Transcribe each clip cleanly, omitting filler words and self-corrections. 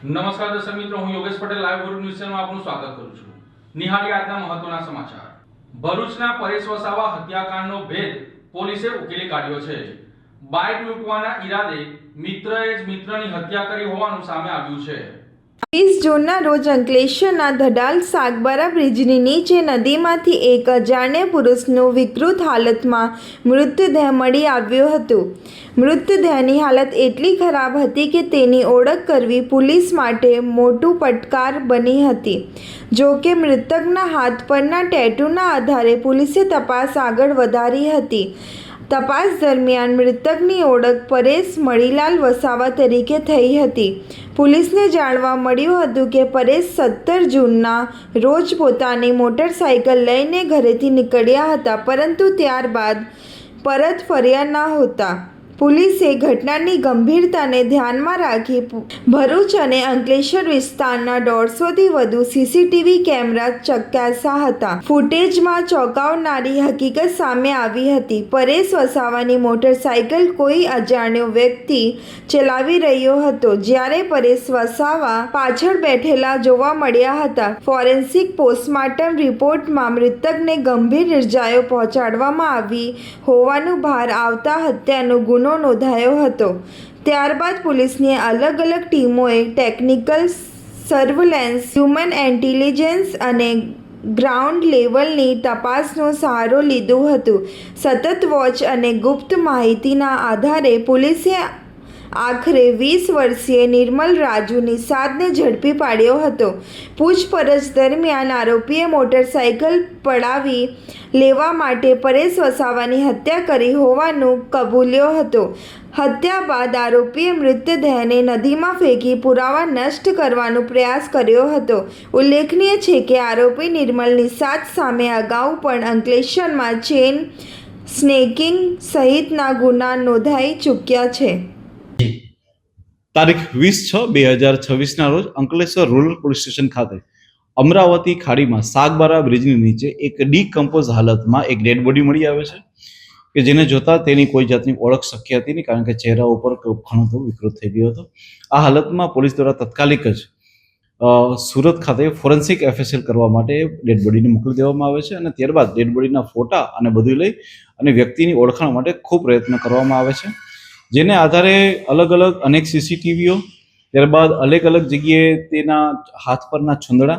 નમસ્કાર દર્શક મિત્રો, હું યોગેશ પટેલ લાઈવ ગુરુ ન્યૂઝ ચેનલમાં આપનું સ્વાગત કરું છું. નિહાળી આજના મહત્વના સમાચાર. ભરૂચના પરેશ વસાવા હત્યાકાંડનો ભેદ પોલીસે ઉકેલી કાઢ્યો છે. બાઇક લૂંટવાના ઈરાદે મિત્રએ જ મિત્રની હત્યા કરી હોવાનું સામે આવ્યું છે. 20 જૂનના રોજ અંકલેશ્વરના ધડાલ સાગબારા બ્રિજની નીચે નદીમાંથી એક અજાણ્યા પુરુષનું વિકૃત હાલતમાં મૃતદેહ મળી આવ્યો હતો. મૃતદેહની હાલત એટલી ખરાબ હતી કે તેની ઓળખ કરવી પોલીસ માટે મોટું પડકાર બની હતી. જો કે મૃતકના હાથ પરના ટેટૂના આધારે પોલીસે તપાસ આગળ વધારી હતી. તપાસ દરમિયાન મૃતકની ઓળખ પરેશ મણીલાલ વસાવા તરીકે થઈ હતી. પોલીસને જાણવા મળ્યું હતું કે પરેશ 17 જૂનના રોજ પોતાની મોટરસાઇકલ લઈને ઘરેથી નીકળ્યા હતા, પરંતુ ત્યારબાદ પરત ફર્યા નહોતા. પોલીસે ઘટનાની ગંભીરતાને ધ્યાનમાં રાખી ભરૂચ અને અંકલેશ્વર વિસ્તારના 150થી વધુ સીસીટીવી કેમેરા ચકાસ્યા હતા. ફૂટેજમાં ચોંકાવનારી હકીકત સામે આવી હતી. પરેશ વસાવાની મોટરસાઇકલ કોઈ અજાણ્યો વ્યક્તિ ચલાવી રહ્યો હતો, જ્યારે પરેશ વસાવા પાછળ બેઠેલા જોવા મળ્યા હતા. ફોરેન્સિક પોસ્ટમોર્ટમ રિપોર્ટમાં મૃતકને ગંભીર ઇજાઓ પહોંચાડવામાં આવી હોવાનું બહાર આવતા હત્યાનો ગુનો નોંધાયો હતો. ત્યારબાદ પોલીસની અલગ અલગ ટીમોએ ટેકનિકલ સર્વેલન્સ, હ્યુમન ઇન્ટેલિજન્સ અને ગ્રાઉન્ડ લેવલની તપાસનો સહારો લીધો હતો. સતત વોચ અને ગુપ્ત માહિતીના આધારે પોલીસે આખરે 20 વર્ષીય નિર્મલ રાજુ નિષાદને ઝડપી પાડ્યો હતો. પૂછપરછ દરમિયાન આરોપીએ મોટરસાઇકલ પડાવી લેવા માટે પરેશ વસાવાની હત્યા કરી હોવાનું કબૂલ્યો હતો. હત્યા બાદ આરોપીએ મૃતદેહને નદીમાં ફેંકી પુરાવા નષ્ટ કરવાનો પ્રયાસ કર્યો હતો. ઉલ્લેખનીય છે કે આરોપી નિર્મલ નિષાદ સામે અગાઉ પણ અંકલેશ્વરમાં ચેઇન સ્નેકિંગ સહિતના ગુના નોંધાઈ ચૂક્યા છે. તારીખ 20/6/2026ના રોજ અંકલેશ્વર રૂરલ પોલીસ સ્ટેશન ખાતે અમરાવતી ખાડીમાં સાગબારા બ્રિજની નીચે એક ડીકમ્પોઝ હાલતમાં એક ડેડ બોડી મળી આવે છે કે જેને જોતા તેની કોઈ જાતની ઓળખ શક્ય હતી નહીં, કારણ કે ચહેરા ઉપર ઘણો તો વિકૃત થઈ ગયો હતો. આ હાલતમાં પોલીસ દ્વારા તાત્કાલિક જ સુરત ખાતે ફોરેન્સિક એફએસએલ કરવા માટે ડેડ બોડીને મોકલી દેવામાં આવે છે અને ત્યારબાદ ડેડ બોડીના ફોટા અને બધું લઈ અને વ્યક્તિની ઓળખાણ માટે ખૂબ પ્રયત્ન કરવામાં આવે છે, જેને આધારે અલગ અલગ અનેક સીસીટીવીઓ, ત્યારબાદ અલગ અલગ જગ્યાએ તેના હાથ પરના છંદડા,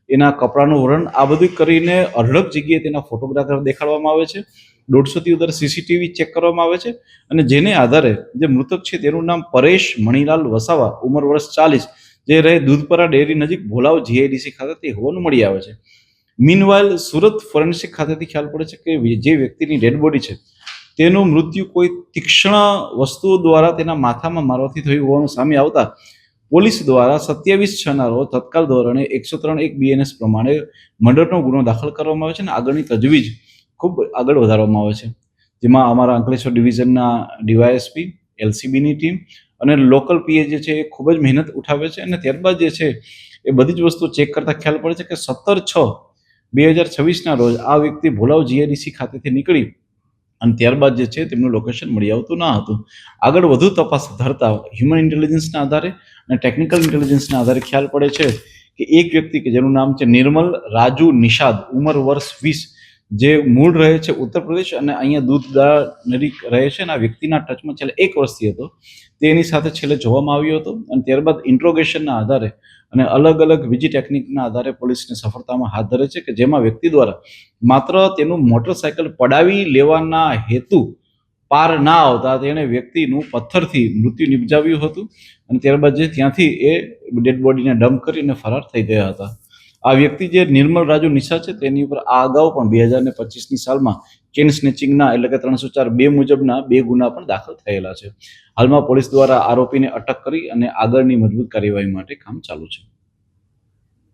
એના કપડાનું વરણ, આ બધું કરીને અઢળક જગ્યાએ તેના ફોટોગ્રાફર દેખાડવામાં આવે છે. 150થી વધારે સીસીટીવી ચેક કરવામાં આવે છે અને જેને આધારે જે મૃતક છે તેનું નામ પરેશ મણીલાલ વસાવા, ઉંમર વર્ષ 40, જે રહે દૂધપરા ડેરી નજીક ભોલાવ જીઆઈડીસી ખાતે તે હોવાનું મળી આવે છે. મીનવાઇલ સુરત ફોરેન્સિક ખાતેથી ખ્યાલ પડે છે કે જે વ્યક્તિની ડેડ બોડી છે તેનું મૃત્યુ કોઈ તીક્ષ્ણ વસ્તુઓ દ્વારા તેના માથામાં મારવાથી થયું હોવાનું સામે આવતા પોલીસ દ્વારા 27/6ના રોજ તત્કાલ ધોરણે 103(1) BNS પ્રમાણે મર્ડરનો ગુનો દાખલ કરવામાં આવે છે અને આગળની તજવીજ ખૂબ આગળ વધારવામાં આવે છે, જેમાં અમારા અંકલેશ્વર ડિવિઝનના ડીવાયએસપી, એલસીબીની ટીમ અને લોકલ પીએ જે છે એ ખૂબ જ મહેનત ઉઠાવે છે અને ત્યારબાદ જે છે એ બધી જ વસ્તુ ચેક કરતા ખ્યાલ પડે છે કે 17/6/2026ના રોજ આ વ્યક્તિ ભોલાવ જીઆઈડીસી ખાતેથી નીકળી અને ત્યારબાદ જે છે તેમનું લોકેશન મળી આવતું ન હતું. આગળ વધુ તપાસ ધરતા હ્યુમન ઇન્ટેલિજન્સના આધારે અને ટેકનિકલ ઇન્ટેલિજન્સના આધારે ખ્યાલ પડે છે કે એક વ્યક્તિ કે જેનું નામ છે નિર્મલ રાજુ નિષાદ, ઉંમર વર્ષ 20, જે મૂળ રહે છે ઉત્તર પ્રદેશ અને અહીંયા દૂધદા નજીક રહે છે અને આ વ્યક્તિના ટચમાં છેલ્લે 1 વર્ષથી હતો. તેની સાથે છેલ્લે જોવામાં આવ્યો હતો અને ત્યારબાદ ઇન્ટ્રોગેશનના આધારે અને અલગ અલગ બીજી ટેકનિકના આધારે પોલીસને સફળતામાં હાથ ધરે છે કે જેમાં વ્યક્તિ દ્વારા માત્ર તેનું મોટરસાયકલ પડાવી લેવાના હેતુ પાર ના આવતા તેણે વ્યક્તિનું પથ્થરથી મૃત્યુ નિપજાવ્યું હતું અને ત્યારબાદ જે ત્યાંથી એ ડેડ બોડીને ડમ્પ કરીને ફરાર થઈ ગયા હતા. આ વ્યક્તિ જે નિર્મલ રાજુ નિષાદ છે તેની ઉપર આ અગાઉ પણ 2025ની સાલમાં ચેઇન સ્નેચિંગના એટલે કે 304(2) મુજબના 2 ગુના પણ દાખલ થયેલા છે. હાલમાં પોલીસ દ્વારા આરોપીને અટક કરી અને આગળની મજબૂત કાર્યવાહી માટે કામ ચાલુ છે.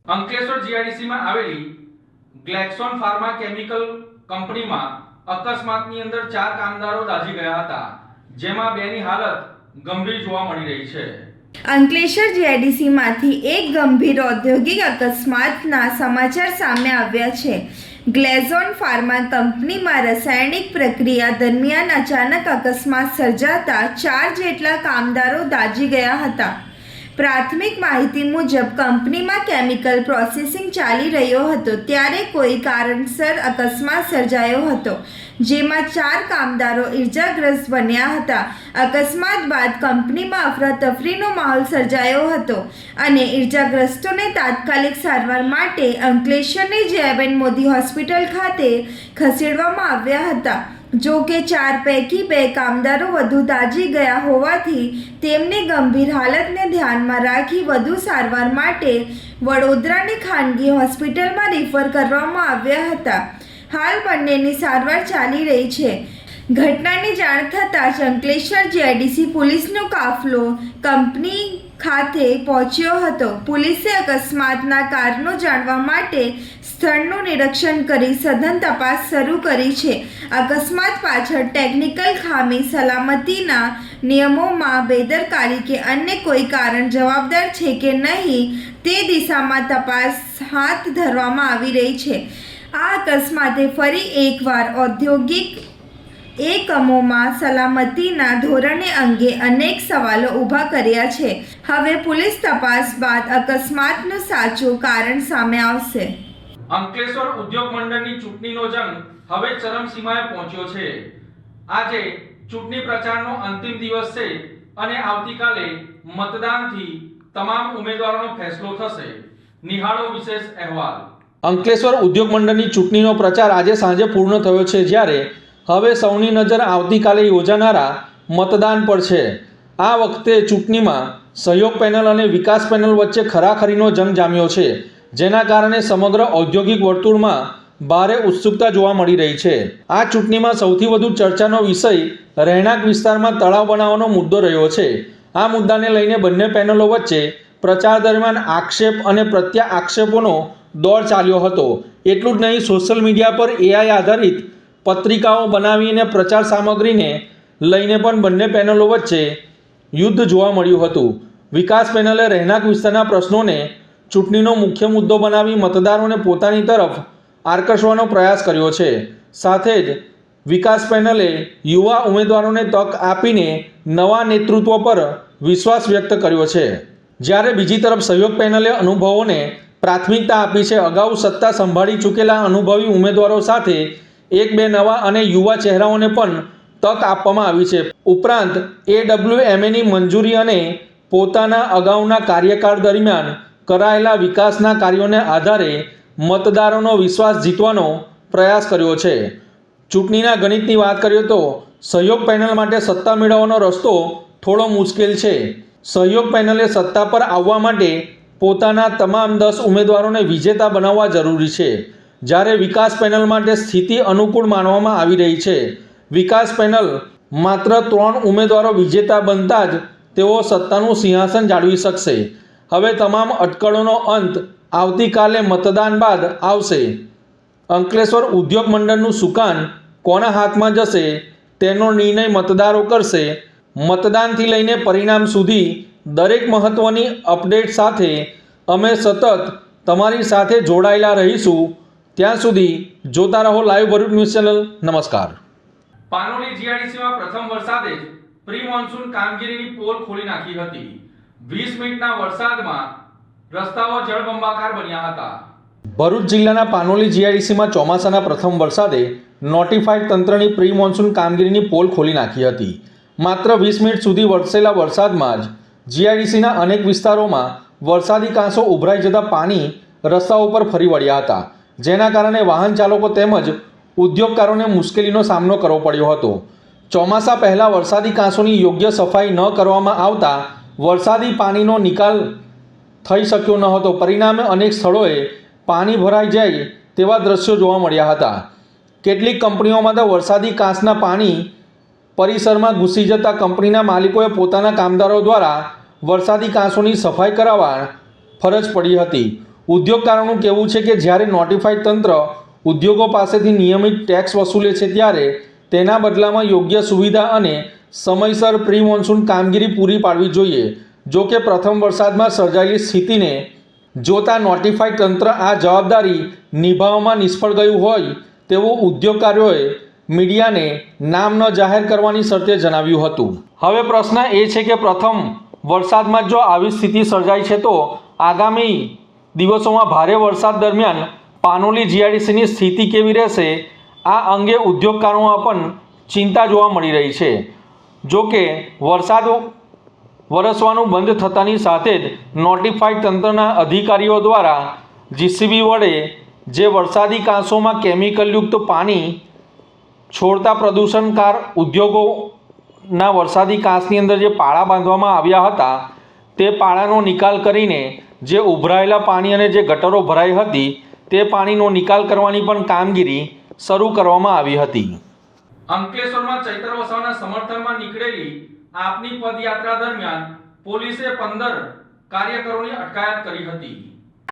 અંકલેશ્વર જીઆઈડીસીમાં આવેલી ગ્લેક્સોન ફાર્મા કેમિકલ કંપનીમાં અકસ્માતની અંદર 4 કામદારો દાઝી ગયા હતા, જેમાં 2ની હાલત ગંભીર જોવા મળી રહી છે. અંકલેશ્વર જીઆઈડીસીમાંથી એક ગંભીર ઔદ્યોગિક અકસ્માતના સમાચાર સામે આવ્યા છે. ગ્લેઝોન ફાર્મા કંપનીમાં રાસાયણિક પ્રક્રિયા દરમિયાન અચાનક અકસ્માત સર્જાતા 4 જેટલા કામદારો દાઝી ગયા હતા. પ્રાથમિક માહિતી મુજબ કંપનીમાં કેમિકલ પ્રોસેસિંગ ચાલી રહ્યો હતો ત્યારે કોઈ કારણસર અકસ્માત સર્જાયો હતો, જેમાં 4 કામદારો ઈજાગ્રસ્ત બન્યા હતા. અકસ્માત બાદ કંપનીમાં અફરાતફરીનો માહોલ સર્જાયો હતો અને ઈજાગ્રસ્તોને તાત્કાલિક સારવાર માટે અંકલેશ્વરની જયાબેન મોદી હોસ્પિટલ ખાતે ખસેડવામાં આવ્યા હતા. જો કે 4 પૈકી 2 કામદારો વધુ દાઝી ગયા હોવાથી તેમની ગંભીર હાલતને ધ્યાનમાં રાખી વધુ સારવાર માટે વડોદરાની ખાનગી હોસ્પિટલમાં રિફર કરવામાં આવ્યા હતા. હાલ બંનેની સારવાર ચાલી રહી છે. ઘટનાની જાણ થતાં જ અંકલેશ્વર જીઆઈડીસી પોલીસનો કાફલો કંપની ખાતે પહોંચ્યો હતો. પોલીસે અકસ્માતના કારણો જાણવા માટે સ્થળનું નિરીક્ષણ કરી સઘન તપાસ શરૂ કરી છે. અકસ્માત પાછળ ટેકનિકલ ખામી, સલામતીના નિયમોમાં બેદરકારી કે અન્ય કોઈ કારણ જવાબદાર છે કે નહીં તે દિશામાં તપાસ હાથ ધરવામાં આવી રહી છે. આ અકસ્માતે ફરી એકવાર ઔદ્યોગિક એકમોમાં સલામતીના ધોરણે અંગે અનેક સવાલો ઊભા કર્યા છે. હવે પોલીસ તપાસ બાદ અકસ્માતનું સાચું કારણ સામે આવશે. અંકલેશ્વર ઉદ્યોગ મંડળની ચૂંટણીનો જંગ હવે ચરમસીમાએ પહોંચ્યો છે. આજે ચૂંટણી પ્રચારનો અંતિમ દિવસ છે અને આવતીકાલે મતદાનથી તમામ ઉમેદવારોનો ફેસલો થશે. નિહાળો વિશેષ અહેવાલ. અંકલેશ્વર ઉદ્યોગ મંડળની ચૂંટણીનો પ્રચાર આજે સાંજે પૂર્ણ થયો છે, જ્યારે હવે સૌની નજર આવતીકાલે યોજાનારા મતદાન પર છે. આ વખતે ચૂંટણીમાં સહયોગ પેનલ અને વિકાસ પેનલ વચ્ચે ખરાખરીનો જંગ જામ્યો છે, જેના કારણે સમગ્ર ઔદ્યોગિક વર્તુળમાં ભારે ઉત્સુકતા જોવા મળી રહી છે. આ ચૂંટણીમાં સૌથી વધુ ચર્ચાનો વિષય રહેણાંક વિસ્તારમાં તળાવ બનાવવાનો મુદ્દો રહ્યો છે. આ મુદ્દાને લઈને બંને પેનલો વચ્ચે પ્રચાર દરમિયાન આક્ષેપ અને પ્રત્યા આક્ષેપોનો દોર ચાલ્યો હતો. એટલું જ નહીં, સોશિયલ મીડિયા પર AI આધારિત પત્રિકાઓ બનાવીને પ્રચાર સામગ્રીને લઈને પણ બંને પેનલો વચ્ચે યુદ્ધ જોવા મળ્યું હતું. વિકાસ પેનલે રહેણાંક વિસ્તારના પ્રશ્નોને ચૂંટણીનો મુખ્ય મુદ્દો બનાવી મતદારોને પોતાની તરફ આકર્ષવાનો પ્રયાસ કર્યો છે. સાથે જ વિકાસ પેનલે યુવા ઉમેદવારોને તક આપીને નવા નેતૃત્વ પર વિશ્વાસ વ્યક્ત કર્યો છે, જ્યારે બીજી તરફ સહયોગ પેનલે અનુભવોને પ્રાથમિકતા આપી છે. અગાઉ સત્તા સંભાળી ચૂકેલા અનુભવી ઉમેદવારો સાથે 1-2 નવા અને યુવા ચહેરાઓને પણ તક આપવામાં આવી છે. ઉપરાંત AWMAની મંજૂરી અને પોતાના અગાઉના કાર્યકાળ દરમિયાન કરાયેલા વિકાસના કાર્યોને આધારે મતદારોનો વિશ્વાસ જીતવાનો પ્રયાસ કર્યો છે. ચૂંટણીના ગણિતની વાત કરીએ તો સહયોગ પેનલ માટે સત્તા મેળવવાનો રસ્તો થોડો મુશ્કેલ છે. સહયોગ પેનલે સત્તા પર આવવા માટે પોતાના તમામ 10 ઉમેદવારોને વિજેતા બનાવવા જરૂરી છે, જ્યારે વિકાસ પેનલ માટે સ્થિતિ અનુકૂળ માનવામાં આવી રહી છે. વિકાસ પેનલ માત્ર 3 ઉમેદવારો વિજેતા બનતા જ તેઓ સત્તાનું સિંહાસન જાળવી શકશે. હવે તમામ અટકળોનો અંત આવતીકાલે મતદાન બાદ આવશે. અંકલેશ્વર ઉદ્યોગ મંડળનું સુકાન કોના હાથમાં જશે તેનો નિર્ણય મતદારો કરશે. મતદાનથી લઈને પરિણામ સુધી દરેક મહત્ત્વની અપડેટ સાથે અમે સતત તમારી સાથે જોડાયેલા રહીશું. ત્યાં સુધી જોતા રહો લાઈવ ભરૂચ ન્યૂઝ ચેનલ. નમસ્કાર. પાનોલી જીઆઈડીસીમાં પ્રથમ વરસાદે જ પ્રી મોન્સૂન કામગીરીની પોલ ખોલી નાખી હતી. 20 મિનિટના વરસાદમાં રસ્તાઓ જળબંબાકાર બન્યા હતા. ભરૂચ જિલ્લાના પાનોલી જીઆઈડીસીમાં ચોમાસાના પ્રથમ વરસાદે નોટિફાઈડ તંત્રની પ્રી મોન્સૂન કામગીરીની પોલ ખોલી નાખી હતી. માત્ર 20 મિનિટ સુધી વરસેલા વરસાદમાં જ જીઆઈડીસીના અનેક વિસ્તારોમાં વરસાદી કાંસો ઉભરાઈ જતા પાણી રસ્તાઓ પર ફરી વળ્યા હતા, જેના કારણે વાહન ચાલકો તેમજ ઉદ્યોગકારોને મુશ્કેલીનો સામનો કરવો પડ્યો હતો. ચોમાસા પહેલાં વરસાદી કાંસોની યોગ્ય સફાઈ ન કરવામાં આવતા વરસાદી પાણીનો નિકાલ થઈ શક્યો ન હતો. પરિણામે અનેક સ્થળોએ પાણી ભરાઈ જાય તેવા દ્રશ્યો જોવા મળ્યા હતા. કેટલીક કંપનીઓમાં તો વરસાદી કાંસના પાણી પરિસરમાં ઘૂસી જતા કંપનીના માલિકોએ પોતાના કામદારો દ્વારા વરસાદી કાંસોની સફાઈ કરાવવા ફરજ પડી હતી. ઉદ્યોગકારોનું કહેવું છે કે જ્યારે નોટિફાઈડ તંત્ર ઉદ્યોગો પાસેથી નિયમિત ટેક્સ વસૂલે છે ત્યારે તેના બદલામાં યોગ્ય સુવિધા અને સમયસર પ્રી મોન્સૂન કામગીરી પૂરી પાડવી જોઈએ. જો કે પ્રથમ વરસાદમાં સર્જાયેલી સ્થિતિને જોતા નોટિફાઈડ તંત્ર આ જવાબદારી નિભાવવામાં નિષ્ફળ ગયું હોય તેવું ઉદ્યોગકારોએ મીડિયાને નામ ન જાહેર કરવાની શરતે જણાવ્યું હતું. હવે પ્રશ્ન એ છે કે પ્રથમ વરસાદમાં જો આવી સ્થિતિ સર્જાય છે તો આગામી દિવસોમાં ભારે વરસાદ દરમિયાન પાનોલી જીઆઈડીસીની સ્થિતિ કેવી રહેશે, આ અંગે ઉદ્યોગકારોમાં પણ ચિંતા જોવા મળી રહી છે. જો કે વરસાદ વરસવાનું બંધ થતાની સાથે જ નોટિફાઈડ તંત્રના અધિકારીઓ દ્વારા જીસીબી વડે જે વરસાદી કાંસોમાં કેમિકલયુક્ત પાણી છોડતા પ્રદૂષણકાર ઉદ્યોગોના વરસાદી કાંસની અંદર જે પાળા બાંધવામાં આવ્યા હતા તે પાળાનો નિકાલ કરીને જે ઉભરાયેલા પાણી અને જે ગટરો ભરાઈ હતી તે પાણીનો નિકાલ કરવાની પણ કામગીરી શરૂ કરવામાં આવી હતી. અંકલેશ્વરમાં ચૈતર વસાવાના સમર્થનમાં નીકળેલી આપની પદયાત્રા દરમિયાન પોલીસે 15 કાર્યકરોની અટકાયત કરી હતી.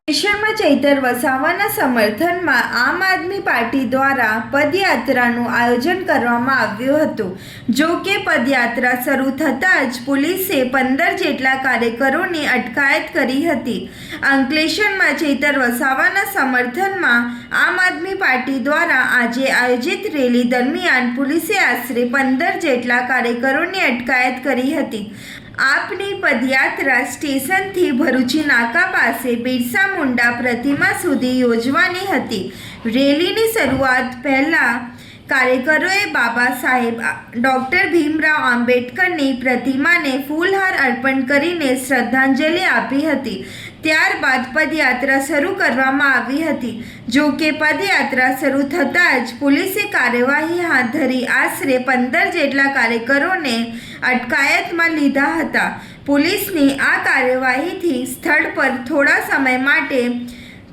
અંકલેશ્વરમાં ચૈતર વસાવાના સમર્થનમાં આમ આદમી પાર્ટી દ્વારા પદયાત્રાનું આયોજન કરવામાં આવ્યું હતું. જો કે પદયાત્રા શરૂ થતાં જ પોલીસે 15 જેટલા કાર્યકરોની અટકાયત કરી હતી. અંકલેશ્વરમાં ચૈતર વસાવાના સમર્થનમાં આમ આદમી પાર્ટી દ્વારા આજે આયોજિત રેલી દરમિયાન પોલીસે આશરે 15 જેટલા કાર્યકરોની અટકાયત કરી હતી. આપની પદયાત્રા સ્ટેશનથી ભરૂચી નાકા પાસે બિરસા મુંડા પ્રતિમા સુધી યોજવાની હતી. રેલીની શરૂઆત પહેલાં કાર્યકરોએ બાબા સાહેબ ડૉક્ટર ભીમરાવ આંબેડકરની પ્રતિમાને ફૂલહાર અર્પણ કરીને શ્રદ્ધાંજલિ આપી હતી. ત્યારબાદ પદયાત્રા શરૂ કરવામાં આવી હતી. જો કે પદયાત્રા શરૂ થતાં જ પોલીસે કાર્યવાહી હાથ ધરી આશરે 15 જેટલા કાર્યકરોને અટકાયતમાં લીધા હતા. પોલીસની આ કાર્યવાહીથી સ્થળ પર થોડા સમય માટે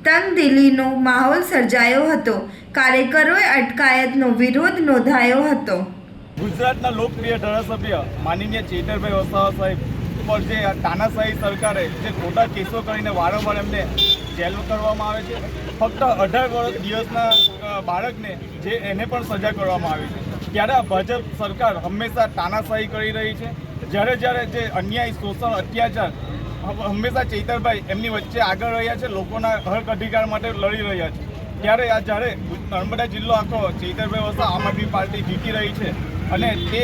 તંગદિલીનો માહોલ સર્જાયો હતો. કાર્યકરોએ અટકાયતનો વિરોધ નોંધાયો હતો. ગુજરાતના લોકપ્રિય ધારાસભ્ય માનનીય ચૈતરભાઈ વસાવા સાહેબ પર જે તાનાશાહી સરકારે જે ખોટા કેસો કરીને વારંવાર એમને જેલ કરવામાં આવે છે. ફક્ત 18 દિવસના બાળકને એને પણ સજા કરવામાં આવી છે. ત્યારે આ ભાજપ સરકાર હંમેશા તાનાશાહી કરી રહી છે. જ્યારે જે અન્યાય, શોષણ, અત્યાચાર હંમેશા ચૈતરભાઈ એમની વચ્ચે આગળ રહ્યા છે, લોકોના હક અધિકાર માટે લડી રહ્યા છે. ત્યારે જ્યારે નર્મદા જિલ્લો આખો ચૈતરભાઈ વસાવા આમ આદમી પાર્ટી જીતી રહી છે અને તે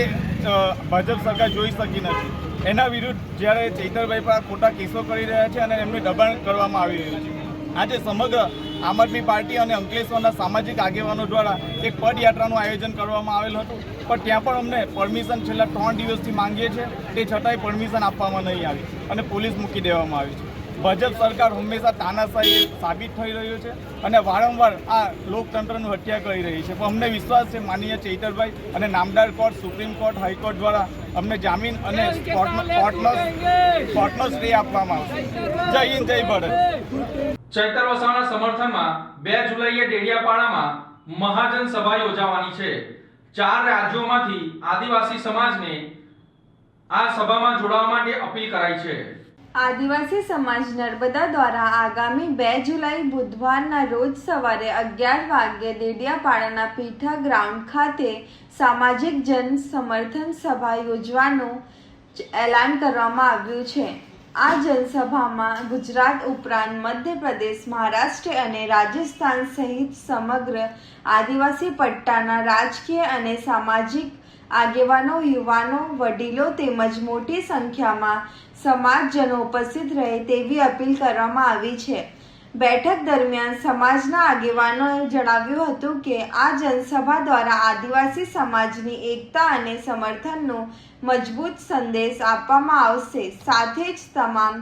ભાજપ સરકાર જોઈ શકી નથી. એના વિરુદ્ધ જ્યારે ચૈતરભાઈ પર ખોટા કેસો કરી રહ્યા છે અને એમને દબાણ કરવામાં આવી રહ્યું છે. આજે સમગ્ર આમ આદમી પાર્ટી અને અંકલેશ્વરના સામાજિક આગેવાનો દ્વારા એક પદયાત્રાનું આયોજન કરવામાં આવેલ હતું, પણ ત્યાં પણ અમને પરમિશન છેલ્લા 3 દિવસથી માંગીએ છીએ. તે છતાંય પરમિશન આપવામાં નહીં આવી અને પોલીસ મૂકી દેવામાં આવી છે. ભાજપ સરકાર હંમેશા તાનાશાહી સાબિત થઈ રહ્યું છે અને વારંવાર આ લોકતંત્રનું હત્યા કરી રહી છે. પણ અમને વિશ્વાસ છે માનનીય ચૈતરભાઈ અને નામદાર કોર્ટ, સુપ્રીમ કોર્ટ, હાઈકોર્ટ દ્વારા અમને જામીન અને કોર્ટનો સ્ટે આપવામાં આવશે. જય હિન્દ, જય ભારત. ચૈતર વસાવાના સમર્થનમાં 2 જુલાઈએ ડેડિયાપાડામાં મહાજન સભા યોજાવાની છે. 4 રાજ્યોમાંથી આદિવાસી સમાજને આ સભામાં જોડાવા માટે અપીલ કરાઈ છે. આદિવાસી સમાજ નર્મદા દ્વારા આગામી 2 જુલાઈ બુધવારના રોજ સવારે 11 વાગ્યે ડેડિયાપાડાના પીઠા ગ્રાઉન્ડ ખાતે સામાજિક જન સમર્થન સભા યોજવાનું એલાન કરવામાં આવ્યું છે. આ જનસભામાં ગુજરાત ઉપરાંત મધ્યપ્રદેશ, મહારાષ્ટ્ર અને રાજસ્થાન સહિત સમગ્ર આદિવાસી પટ્ટાના રાજકીય અને સામાજિક આગેવાનો, યુવાનો, વડીલો તેમજ મોટી સંખ્યામાં સમાજજનો ઉપસ્થિત રહે તેવી અપીલ કરવામાં આવી છે. બેઠક દરમિયાન સમાજના આગેવાનોએ જણાવ્યું હતું કે આ જનસભા દ્વારા આદિવાસી સમાજની એકતા અને સમર્થનનો મજબૂત સંદેશ આપવામાં આવશે. સાથે જ તમામ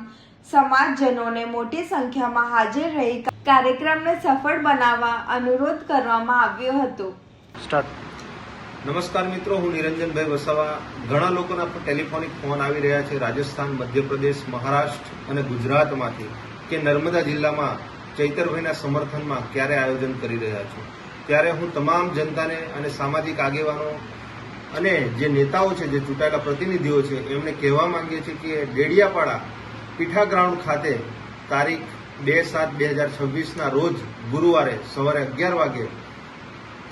સમાજજનોને મોટી સંખ્યામાં હાજર રહી કાર્યક્રમને સફળ બનાવવા અનુરોધ કરવામાં આવ્યો હતો. નમસ્કાર મિત્રો, હું નિરંજનભાઈ વસાવા. ઘણા લોકોના ટેલિફોનિક ફોન આવી રહ્યા છે રાજસ્થાન, મધ્યપ્રદેશ, મહારાષ્ટ્ર અને ગુજરાતમાંથી કે નર્મદા જિલ્લામાં ચૈતરભાઈના સમર્થનમાં ક્યારે આયોજન કરી રહ્યા છો. ત્યારે હું તમામ જનતાને અને સામાજિક આગેવાનો અને જે નેતાઓ છે, જે ચૂંટાયેલા પ્રતિનિધિઓ છે, એમને કહેવા માંગીએ છીએ કે ડેડિયાપાડા પીઠા ગ્રાઉન્ડ ખાતે તારીખ 2/7/2026ના રોજ ગુરુવારે સવારે 11 વાગે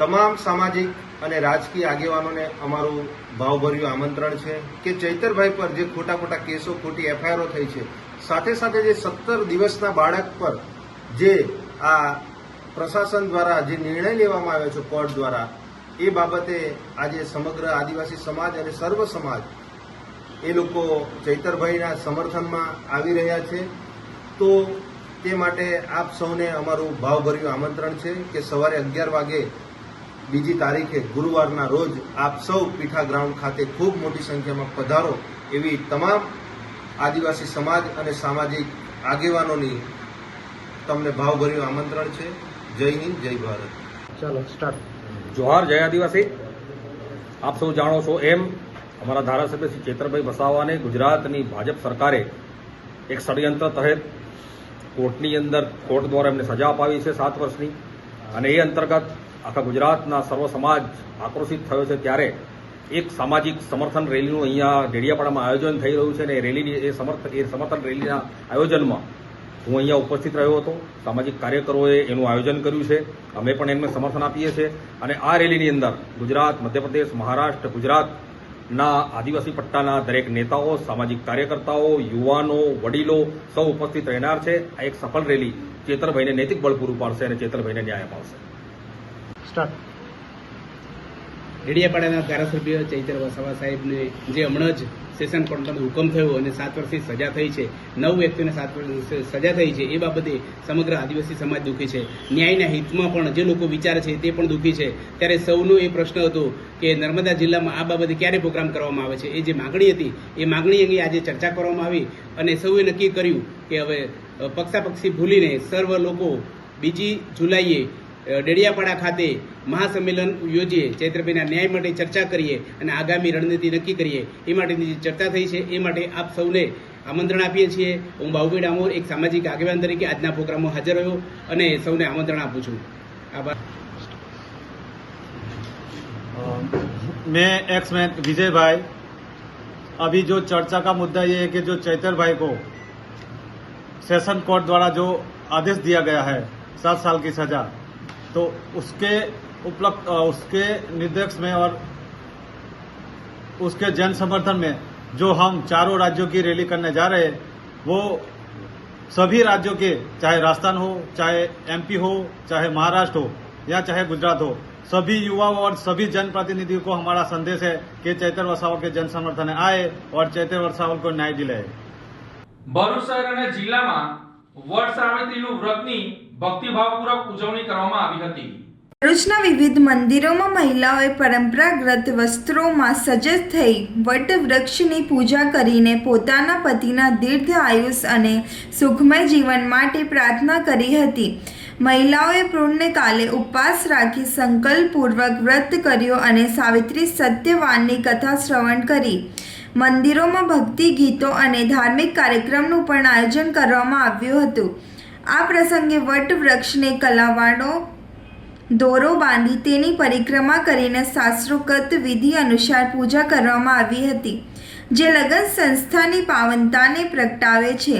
તમામ સામાજિક અને રાજકીય આગેવાનોને અમારું ભાવભર્યું આમંત્રણ છે કે ચૈતરભાઈ પર જે ખોટા કેસો, ખોટી એફઆઈઆરો થઈ છે, સાથે સાથે જે 17 દિવસના બાળક પર જે આ પ્રશાસન દ્વારા જે નિર્ણય લેવામાં આવ્યો છે કોર્ટ દ્વારા, એ બાબતે આજે સમગ્ર આદિવાસી સમાજ અને સર્વ સમાજ એ લોકો ચૈતરભાઈના સમર્થનમાં આવી રહ્યા છે. તો તે માટે આપ સૌને અમારું ભાવભર્યું આમંત્રણ છે કે સવારે 11 વાગે બીજી તારીખે ગુરુવારના રોજ આપ સૌ પીઠા ગ્રાઉન્ડ ખાતે ખૂબ મોટી સંખ્યામાં પધારો એવી તમામ આદિવાસી સમાજ અને સામાજિક આગેવાનોની તમને ભાવભર્યું આમંત્રણ છે. જય હિન્દ, જય ભારત. ચાલો સ્ટાર્ટ. જોહાર, જય આદિવાસી. આપ સૌ જાણો છો એમ અમારા ધારાસભ્ય શ્રી ચેતરભાઈ વસાવાને ગુજરાતની ભાજપ સરકારે એક ષડયંત્ર તહેત કોર્ટની અંદર કોર્ટ દ્વારા એમને સજા અપાવી છે 7 વર્ષની, અને એ અંતર્ગત આખા ગુજરાતના સર્વ સમાજ આક્રોશિત થયો છે. ત્યારે એક સામાજિક સમર્થન રેલીનું અહીંયા ડેડિયાપાડામાં આયોજન થઈ રહ્યું છે, અને એ સમર્થન રેલીના આયોજનમાં હું અહીંયા ઉપસ્થિત રહ્યો હતો. સામાજિક કાર્યકરોએ એનું આયોજન કર્યું છે, અમે પણ એમને સમર્થન આપીએ છીએ. અને આ રેલીની અંદર ગુજરાત, મધ્યપ્રદેશ, મહારાષ્ટ્ર, ગુજરાતના આદિવાસી પટ્ટાના દરેક નેતાઓ, સામાજિક કાર્યકર્તાઓ, યુવાનો, વડીલો સૌ ઉપસ્થિત રહેનાર છે. આ એક સફળ રેલી ચેતરભાઈને નૈતિક બળ પૂરું પાડશે અને ચેતરભાઈને ન્યાય અપાવશે. સ્ટાર્ટ. ડેડિયાપાડાના ધારાસભ્ય ચૈતર વસાવા સાહેબને જે હમણાં જ સેશન કોર્ટનો હુકમ થયો અને 7 વર્ષની સજા થઈ છે, 9 વ્યક્તિઓને 7 વર્ષની સજા થઈ છે, એ બાબતે સમગ્ર આદિવાસી સમાજ દુઃખી છે. ન્યાયના હિતમાં પણ જે લોકો વિચારે છે તે પણ દુઃખી છે. ત્યારે સૌનો એ પ્રશ્ન હતો કે નર્મદા જિલ્લામાં આ બાબતે ક્યારે પ્રોગ્રામ કરવામાં આવે છે. એ જે માગણી હતી એ માગણી અંગે આજે ચર્ચા કરવામાં આવી અને સૌએ નક્કી કર્યું કે હવે પક્ષાપક્ષી ભૂલીને સર્વ લોકો 2 જુલાઈએ ડેડિયાપાડા ખાતે મહાસંમેલન યોજીએ, ચૈત્રભાઈના ન્યાય માટે ચર્ચા કરીએ અને આગામી રણનીતિ નક્કી કરીએ. એ માટેની જે ચર્ચા થઈ છે એ માટે આપ સૌને આમંત્રણ આપીએ છીએ. હું બાબુભાઈ ડામોર એક સામાજિક આગેવાન તરીકે આજના પ્રોગ્રામમાં હાજર રહ્યો અને સૌને આમંત્રણ આપું છું. આભાર. मैं एक्समैन विजय भाई, अभी जो चर्चा का मुद्दा ये है कि जो चैतर भाई को सेशन कोर्ट द्वारा जो आदेश दिया गया है 7 साल की सजा, तो उसके उपलब्ध उसके निर्देश में और उसके जन समर्थन में जो हम चारों राज्यों की रैली करने जा रहे हैं, वो सभी राज्यों के, चाहे राजस्थान हो, चाहे एमपी हो, चाहे महाराष्ट्र हो या चाहे गुजरात हो, सभी युवाओं और सभी जनप्रतिनिधियों को हमारा संदेश है कि चैतर वसावा के जन समर्थन में आए और चैतर वसावा को न्याय दिलाए. ભરૂચ શહેર અને જિલ્લામાં વડ સાવિત્રીનું વ્રતની ભક્તિભાવપૂર્વક ઉજવણી કરવામાં આવી હતી. ભરૂચના વિવિધ મંદિરોમાં મહિલાઓએ પરંપરાગત વસ્ત્રોમાં સજજ થઈ વટ વૃક્ષની પૂજા કરીને પોતાના પતિના દીર્ઘ આયુષ અને સુખમય જીવન માટે પ્રાર્થના કરી હતી. મહિલાઓએ પૂર્ણકાલે ઉપવાસ રાખી સંકલ્પપૂર્વક વ્રત કર્યો અને સાવિત્રી સત્યવાનની કથા શ્રવણ કરી. મંદિરોમાં ભક્તિ ગીતો અને ધાર્મિક કાર્યક્રમનું પણ આયોજન કરવામાં આવ્યું હતું. આ પ્રસંગે વટ વૃક્ષને કલાવાળો દોરો બાંધી તેની પરિક્રમા કરીને શાસ્ત્રોક્ત વિધિ અનુસાર પૂજા કરવામાં આવી હતી, જે લગ્ન સંસ્થાની પાવનતાને પ્રગટાવે છે.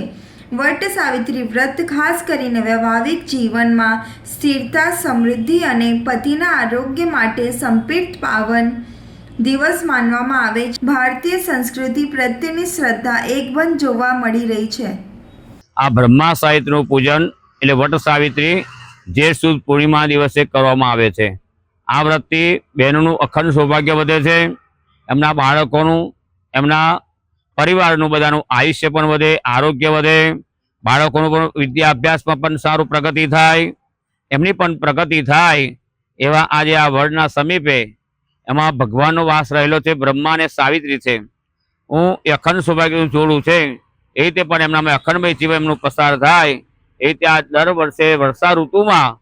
વટ સાવિત્રી વ્રત ખાસ કરીને વૈવાહિક જીવનમાં સ્થિરતા, સમૃદ્ધિ અને પતિના આરોગ્ય માટે સંપીત પાવન દિવસ માનવામાં આવે છે. ભારતીય સંસ્કૃતિ પ્રત્યેની શ્રદ્ધા એકબંધ જોવા મળી રહી છે. આ બ્રહ્મા સાવિત્રીનું પૂજન એટલે વટ સાવિત્રી જેઠ સુદ પૂર્ણિમા દિવસે કરવામાં આવે છે. આ વ્રતથી બહેનોનું અખંડ સૌભાગ્ય વધે છે, એમના બાળકોનું, એમના પરિવારનું બધાનું આયુષ્ય પણ વધે, આરોગ્ય વધે, બાળકોનું પણ વિદ્યા અભ્યાસમાં પણ સારું પ્રગતિ થાય, એમની પણ પ્રગતિ થાય. એવા આજે આ વડના સમીપે એમાં ભગવાનનો વાસ રહેલો છે, બ્રહ્મા અને સાવિત્રી છે. હું એ અખંડ સૌભાગ્યનું જોડું છે. એ રીતે પણ એમનામાં અખંડમય જીવન એમનું પસાર થાય. એ રીતે આ દર વર્ષે વર્ષા ઋતુમાં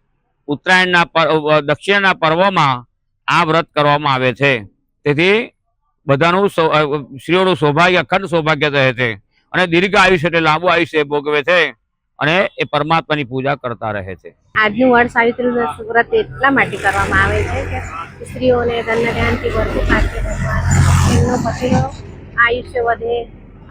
ઉત્તરાયણના દક્ષિણના પર્વમાં આ વ્રત કરવામાં આવે છે. તેથી બધાનું સ્ત્રીઓનું સૌભાગ્ય, અખંડ સૌભાગ્ય રહે છે અને દીર્ઘ આયુષ્ય એટલે લાંબુ આયુષ્ય ભોગવે છે અને એ પરમાત્માની પૂજા કરતા રહે છે. આજનું વડ સાવિત્રીનું વ્રત એટલા માટે કરવામાં આવે છે કે સ્ત્રીઓને ધન્ય ધ્યાનથી ભરપૂર ખાદ્ય ભગવાન, એમનો પતિનો આયુષ્ય વધે,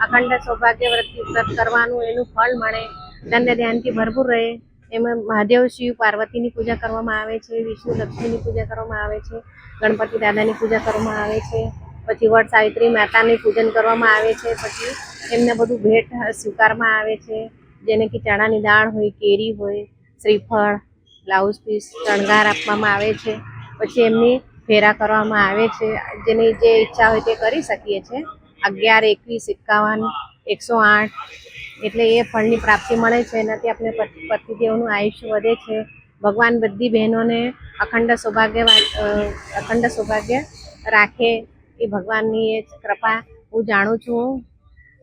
અખંડ સૌભાગ્ય વ્રત કરવાનું એનું ફળ મળે, ધન્ય ધ્યાનથી ભરપૂર રહે. એમાં મહાદેવ, શિવ, પાર્વતીની પૂજા કરવામાં આવે છે, વિષ્ણુ, લક્ષ્મીની પૂજા કરવામાં આવે છે, ગણપતિ દાદાની પૂજા કરવામાં આવે છે, પછી વડ સાવિત્રી માતાની પૂજન કરવામાં આવે છે, પછી એમને બધું ભેટ સ્વીકારવામાં આવે છે, જેને કે ચણાની દાળ હોય, કેરી હોય, શ્રીફળ, બ્લાઉઝ પીસ, શણગાર આપવામાં આવે છે. પછી એમની ફેરા કરવામાં આવે છે. જેની જે ઈચ્છા હોય તે કરી શકીએ છીએ. 11, 21, 51, 108 એટલે એ ફળની પ્રાપ્તિ મળે છે. એનાથી આપણે પતિદેવનું આયુષ્ય વધે છે. ભગવાન બધી બહેનોને અખંડ સૌભાગ્ય રાખે એ ભગવાનની એ કૃપા હું જાણું છું.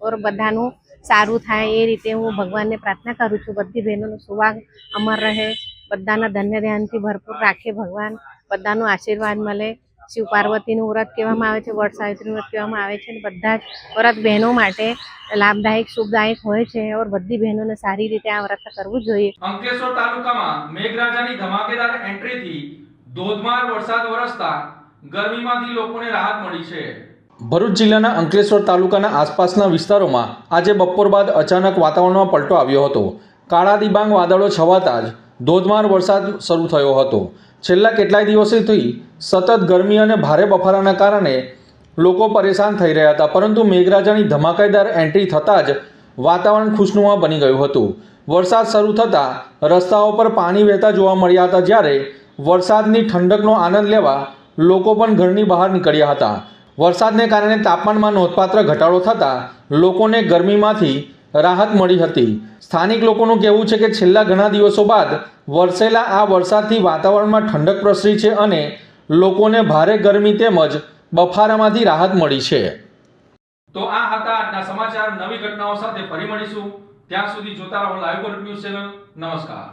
ઓર બધાનું સારું થાય એ રીતે હું ભગવાનને પ્રાર્થના કરું છું. બધી બહેનોનું સુહાગ અમર રહે, બધાના ધન્ય ધ્યાનથી ભરપૂર રાખે ભગવાન, બધાનો આશીર્વાદ મળે. શિવ પાર્વતીનું વ્રત કહેવામાં આવે છે, વટ સાવિત્રીનું વ્રત કહેવામાં આવે છે. અને બધા જ વ્રત બહેનો માટે લાભદાયક શુભદાયક હોય છે. ઓર બધી બહેનોને સારી રીતે આ વ્રત કરવું જોઈએ. અંકલેશ્વર તાલુકામાં મેઘરાજાની ધમાકેદાર એન્ટ્રીથી ધોધમાર વરસાદ વરસતા ગરમીમાંથી લોકોને રાહત મળી છે. ભરૂચ જિલ્લાના અંકલેશ્વર તાલુકાના આસપાસના વિસ્તારોમાં આજે બપોર બાદ અચાનક વાતાવરણમાં પલટો આવ્યો હતો. કાળા ડિબાંગ વાદળો છવાતા જ ધોધમાર વરસાદ શરૂ થયો હતો. છેલ્લા કેટલાય દિવસોથી સતત ગરમી અને ભારે બફારાના કારણે લોકો પરેશાન થઈ રહ્યા હતા, પરંતુ મેઘરાજાની ધમાકેદાર એન્ટ્રી થતાં જ વાતાવરણ ખુશનુમા બની ગયું હતું. વરસાદ શરૂ થતાં રસ્તાઓ પર પાણી વહેતા જોવા મળ્યા હતા, જ્યારે વરસાદની ઠંડકનો આનંદ લેવા લોકો પણ ઘરની બહાર નીકળ્યા હતા. વરસાદને કારણે તાપમાનમાં નોંધપાત્ર ઘટાડો થતાં લોકોને ગરમીમાંથી રાહત મળી હતી. સ્થાનિક લોકોનું કહેવું છે કે છેલ્લા ઘણા દિવસો બાદ વરસેલા આ વરસાદથી વાતાવરણમાં ઠંડક પ્રસરી છે અને લોકોને ભારે ગરમી તેમજ બફારામાંથી રાહત મળી છે. તો આ હતા આજના સમાચાર. નવી ઘટનાઓ સાથે ફરી મળીશું. ત્યાં સુધી જોતા રહો લાઈવ ભરૂચ ન્યૂઝ ચેનલ. નમસ્કાર.